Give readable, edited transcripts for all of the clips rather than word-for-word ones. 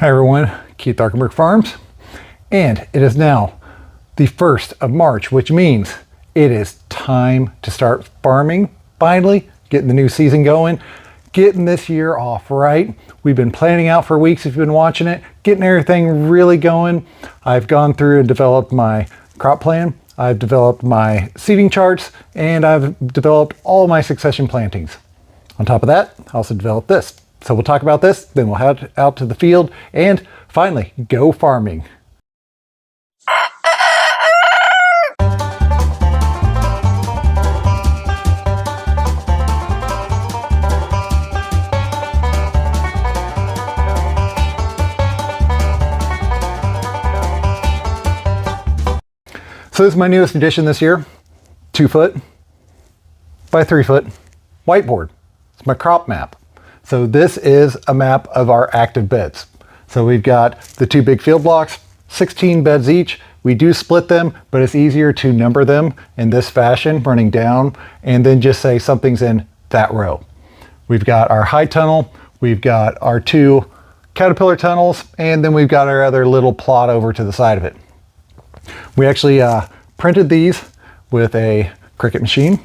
Hi everyone, Keith Arkenberg Farms, and it is now the 1st of March, which means it is time to start farming, finally, getting the new season going, getting this year off right. We've been planning out for weeks if you've been watching it, getting everything really going. I've gone through and developed my crop plan, I've developed my seeding charts, and I've developed all my succession plantings. On top of that, I also developed this. So we'll talk about this, then we'll head out to the field, and finally, go farming. So this is my newest addition this year, 2 foot by 3 foot whiteboard. It's my crop map. So this is a map of our active beds. So we've got the 2 big field blocks, 16 beds each. We do split them, but it's easier to number them in this fashion, running down, and then just say something's in that row. We've got our high tunnel, we've got our 2 caterpillar tunnels, and then we've got our other little plot over to the side of it. We actually printed these with a Cricut machine,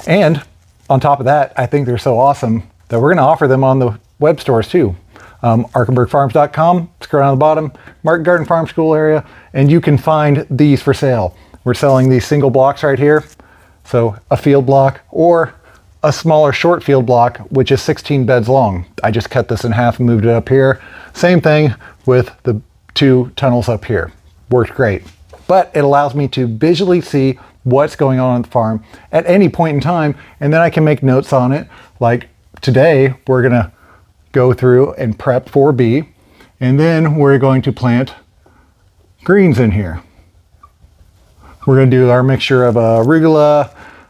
and on top of that, I think they're so awesome that we're going to offer them on the web stores too. ArkenbergFarms.com, scroll down the bottom, Market Garden Farm School area, and you can find these for sale. We're selling these single blocks right here. So a field block or a smaller short field block, which is 16 beds long. I just cut this in half and moved it up here. Same thing with the 2 tunnels up here. Worked great. But it allows me to visually see what's going on the farm at any point in time, and then I can make notes on it. Like today, we're gonna go through and prep 4B, and then we're going to plant greens in here. We're gonna do our mixture of arugula,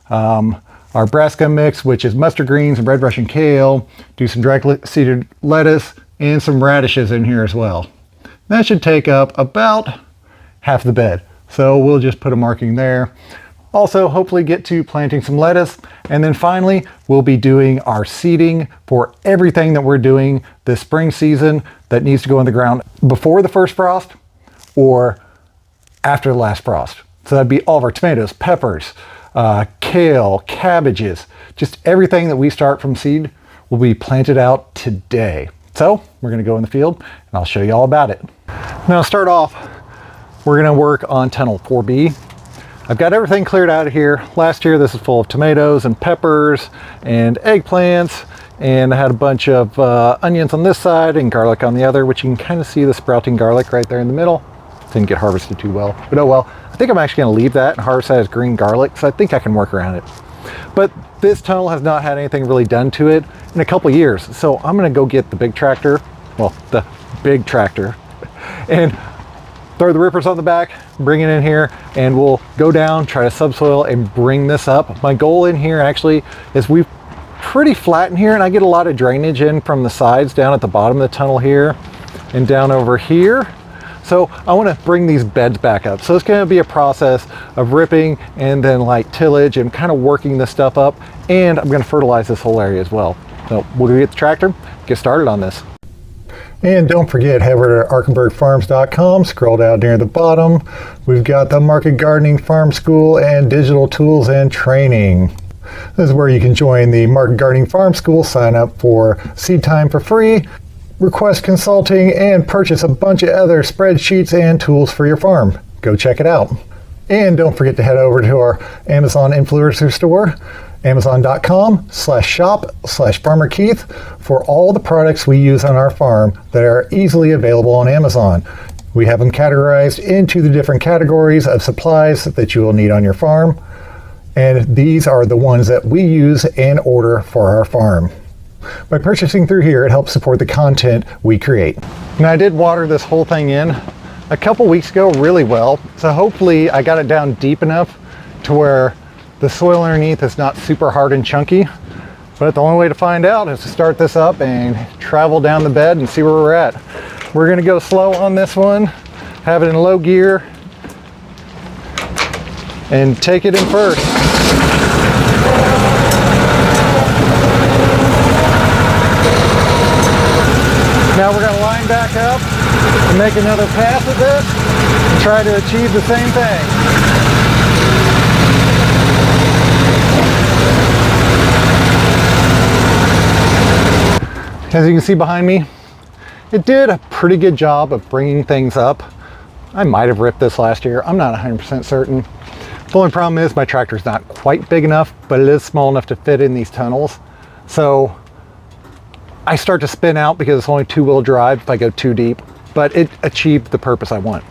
our brassica mix, which is mustard greens and red Russian kale, do some dry seeded lettuce, and some radishes in here as well. That should take up about half the bed. So we'll just put a marking there. Also, hopefully get to planting some lettuce. And then finally, we'll be doing our seeding for everything that we're doing this spring season that needs to go in the ground before the first frost or after the last frost. So that'd be all of our tomatoes, peppers, kale, cabbages, just everything that we start from seed will be planted out today. So we're gonna go in the field and I'll show you all about it. Now to start off, we're gonna work on tunnel 4B. I've got everything cleared out of here. Last year, this is full of tomatoes and peppers and eggplants, and I had a bunch of onions on this side and garlic on the other, which you can kind of see the sprouting garlic right there in the middle. Didn't get harvested too well, but oh well. I think I'm actually gonna leave that and harvest that as green garlic, so I think I can work around it. But this tunnel has not had anything really done to it in a couple years, so I'm gonna go get the big tractor, well, the big tractor, and throw the rippers on the back, bring it in here, and we'll go down, try to subsoil and bring this up. My goal in here actually is we've pretty flat in here, and I get a lot of drainage in from the sides down at the bottom of the tunnel here and down over here. So I want to bring these beds back up. So it's going to be a process of ripping and then like tillage and kind of working this stuff up. And I'm going to fertilize this whole area as well. So we'll go get the tractor, get started on this. And don't forget, head over to ArkenbergFarms.com, scroll down near the bottom. We've got the Market Gardening Farm School and Digital Tools and Training. This is where you can join the Market Gardening Farm School, sign up for seed time for free, request consulting, and purchase a bunch of other spreadsheets and tools for your farm. Go check it out. And don't forget to head over to our Amazon influencer store, amazon.com/shop/farmerkeith, for all the products we use on our farm that are easily available on Amazon. We have them categorized into the different categories of supplies that you will need on your farm. And these are the ones that we use and order for our farm. By purchasing through here, it helps support the content we create. Now, I did water this whole thing in a couple weeks ago really well. So hopefully I got it down deep enough to where the soil underneath is not super hard and chunky, but the only way to find out is to start this up and travel down the bed and see where we're at. We're gonna go slow on this one, have it in low gear, and take it in first. Now we're gonna line climb back up and make another pass at this and try to achieve the same thing. As you can see behind me, it did a pretty good job of bringing things up. I might have ripped this last year. I'm not 100% certain. The only problem is my tractor's not quite big enough, but it is small enough to fit in these tunnels. So I start to spin out because it's only 2-wheel drive if I go too deep, but it achieved the purpose I want.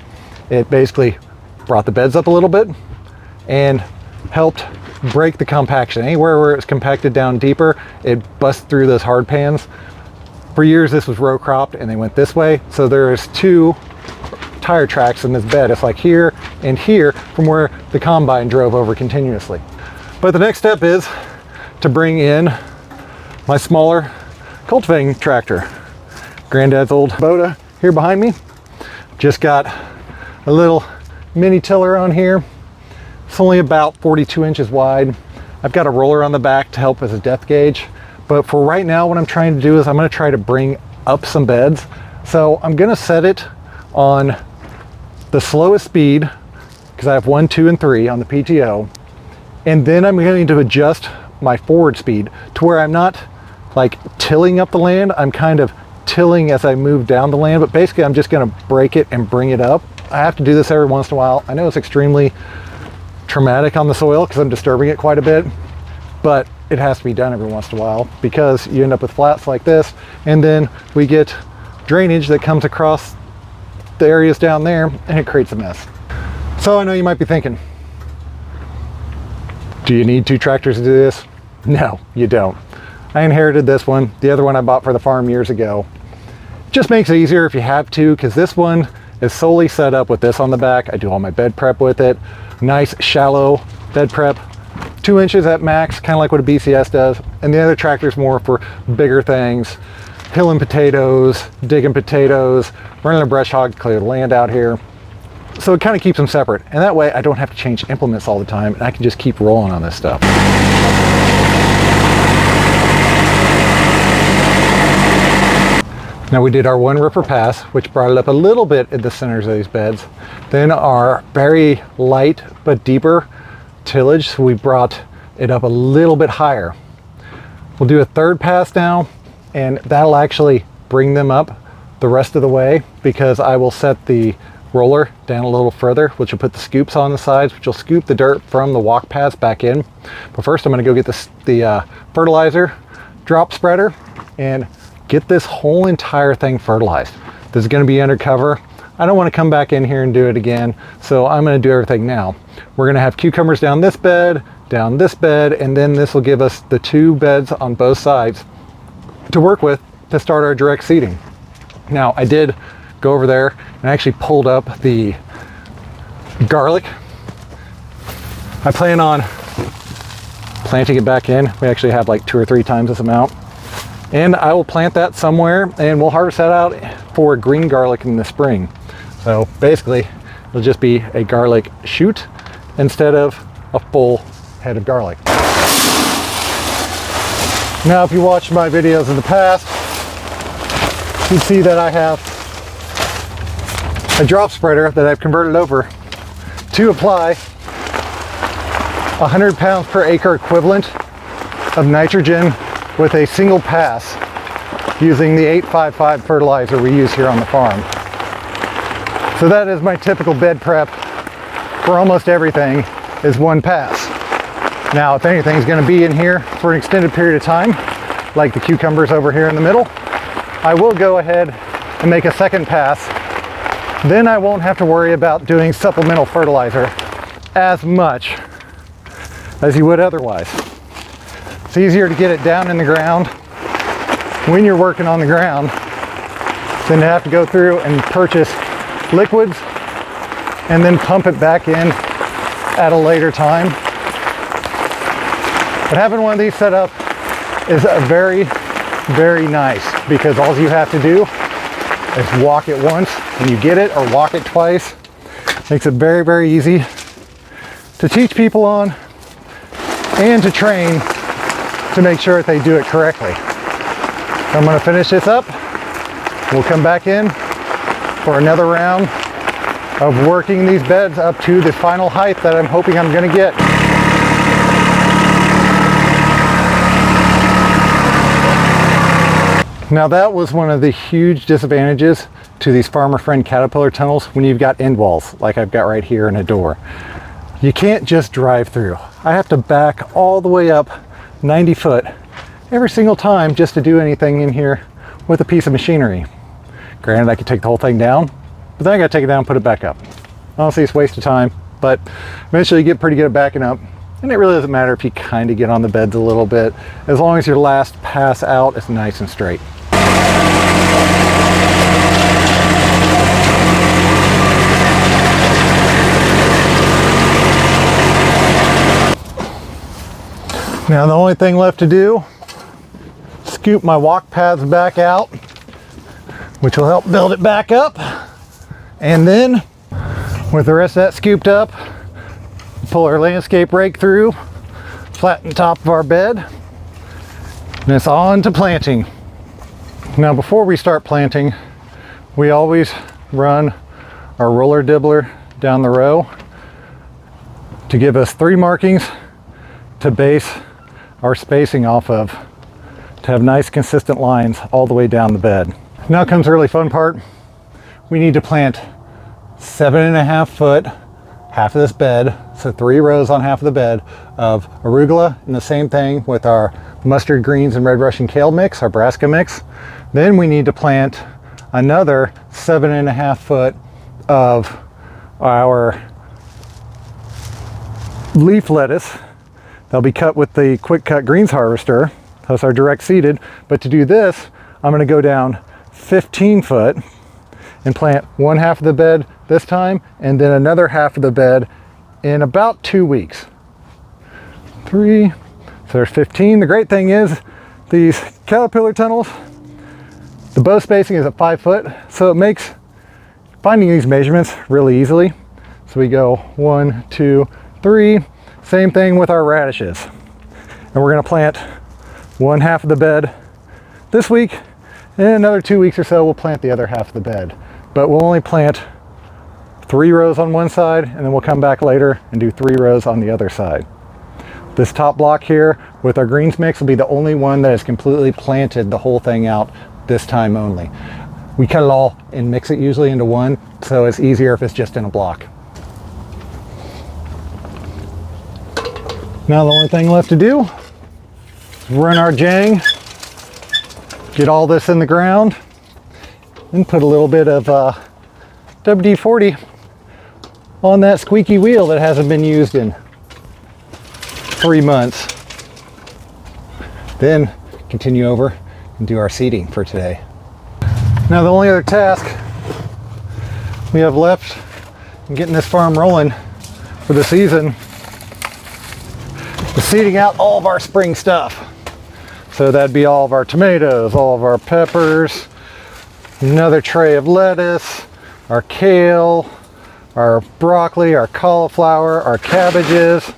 It basically brought the beds up a little bit and helped break the compaction. Anywhere where it's compacted down deeper, it busts through those hard pans. For years this was row cropped and they went this way, so there's 2 tire tracks in this bed. It's like here and here from where the combine drove over continuously. But the next step is to bring in my smaller cultivating tractor. Granddad's old Kubota here behind me. Just got a little mini tiller on here. It's only about 42 inches wide. I've got a roller on the back to help as a depth gauge. But for right now, what I'm trying to do is I'm going to try to bring up some beds. So I'm going to set it on the slowest speed because I have 1, 2, and 3 on the PTO. And then I'm going to adjust my forward speed to where I'm not like tilling up the land. I'm kind of tilling as I move down the land, but basically I'm just going to break it and bring it up. I have to do this every once in a while. I know it's extremely traumatic on the soil because I'm disturbing it quite a bit, but it has to be done every once in a while because you end up with flats like this, and then we get drainage that comes across the areas down there and it creates a mess. So I know you might be thinking, do you need 2 tractors to do this? No, you don't. I inherited this one. The other one I bought for the farm years ago. Just makes it easier if you have to, because this one is solely set up with this on the back. I do all my bed prep with it. Nice shallow bed prep, 2 inches at max, kind of like what a BCS does. And the other tractor's more for bigger things, hilling potatoes, digging potatoes, running a brush hog to clear the land out here. So it kind of keeps them separate. And that way I don't have to change implements all the time and I can just keep rolling on this stuff. Now we did our 1 ripper pass, which brought it up a little bit in the centers of these beds. Then our very light but deeper tillage, so we brought it up a little bit higher. We'll do a 3rd pass now, and that'll actually bring them up the rest of the way because I will set the roller down a little further, which will put the scoops on the sides, which will scoop the dirt from the walk paths back in. But first I'm going to go get the fertilizer drop spreader and get this whole entire thing fertilized. This is going to be undercover. I don't want to come back in here and do it again, so I'm going to do everything now. We're going to have cucumbers down this bed, and then this will give us the 2 beds on both sides to work with to start our direct seeding. Now I did go over there and actually pulled up the garlic. I plan on planting it back in. We actually have like 2 or 3 times this amount. And I will plant that somewhere and we'll harvest that out for green garlic in the spring. So basically it'll just be a garlic shoot instead of a full head of garlic. Now if you watched my videos in the past, you see that I have a drop spreader that I've converted over to apply 100 pounds per acre equivalent of nitrogen with a single pass using the 855 fertilizer we use here on the farm. So that is my typical bed prep for almost everything, is 1 pass. Now if anything's going to be in here for an extended period of time, like the cucumbers over here in the middle, I will go ahead and make a 2nd pass. Then I won't have to worry about doing supplemental fertilizer as much as you would otherwise. It's easier to get it down in the ground when you're working on the ground than to have to go through and purchase liquids and then pump it back in at a later time. But having one of these set up is very, very nice because all you have to do is walk it once and you get it, or walk it twice. Makes it very, very easy to teach people on and to train to make sure that they do it correctly. So I'm going to finish this up We'll come back in for another round of working these beds up to the final height that I'm hoping I'm going to get. Now that was one of the huge disadvantages to these farmer friend caterpillar tunnels when you've got end walls like I've got right here and a door. You can't just drive through. I have to back all the way up 90 foot every single time just to do anything in here with a piece of machinery. Granted, I could take the whole thing down, but then I gotta take it down and put it back up. Honestly, it's a waste of time, but eventually you get pretty good at backing up, and it really doesn't matter if you kind of get on the beds a little bit, as long as your last pass out is nice and straight. Now the only thing left to do, scoop my walk paths back out, which will help build it back up. And then with the rest of that scooped up, pull our landscape rake through, flatten the top of our bed, and it's on to planting. Now before we start planting, we always run our roller dibbler down the row to give us 3 markings to base our spacing off of, to have nice consistent lines all the way down the bed. Now comes the really fun part. We need to plant 7.5 foot, half of this bed, so 3 rows on half of the bed of arugula, and the same thing with our mustard greens and red Russian kale mix, our brassica mix. Then we need to plant another 7.5 foot of our leaf lettuce. They'll be cut with the quick cut greens harvester. That's our direct seeded. But to do this, I'm going to go down 15 foot and plant one half of the bed this time, and then another half of the bed in about 2 weeks. 3, so there's 15. The great thing is these caterpillar tunnels, the bow spacing is at 5 foot, so it makes finding these measurements really easily. So we go 1, 2, 3. Same thing with our radishes. And we're going to plant one half of the bed this week, and in another 2 weeks or so we'll plant the other half of the bed. But we'll only plant 3 rows on one side, and then we'll come back later and do 3 rows on the other side. This top block here with our greens mix will be the only one that is completely planted the whole thing out this time only. We cut it all and mix it usually into one, so it's easier if it's just in a block. Now the only thing left to do is run our jang, get all this in the ground, and put a little bit of WD-40 on that squeaky wheel that hasn't been used in 3 months. Then continue over and do our seeding for today. Now the only other task we have left in getting this farm rolling for the season is seeding out all of our spring stuff. So that'd be all of our tomatoes, all of our peppers, another tray of lettuce, our kale, our broccoli, our cauliflower, our cabbages.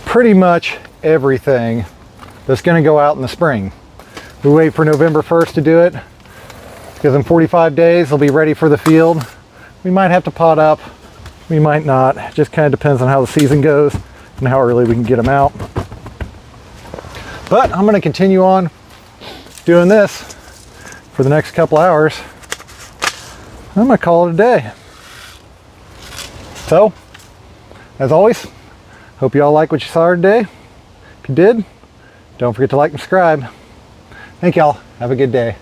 Pretty much everything that's going to go out in the spring. We wait for November 1st to do it because in 45 days they'll be ready for the field. We might have to pot up, we might not. It just kind of depends on how the season goes and how early we can get them out. But I'm going to continue on doing this for the next couple hours. I'm going to call it a day. So, as always, hope you all like what you saw today. If you did, don't forget to like and subscribe. Thank y'all. Have a good day.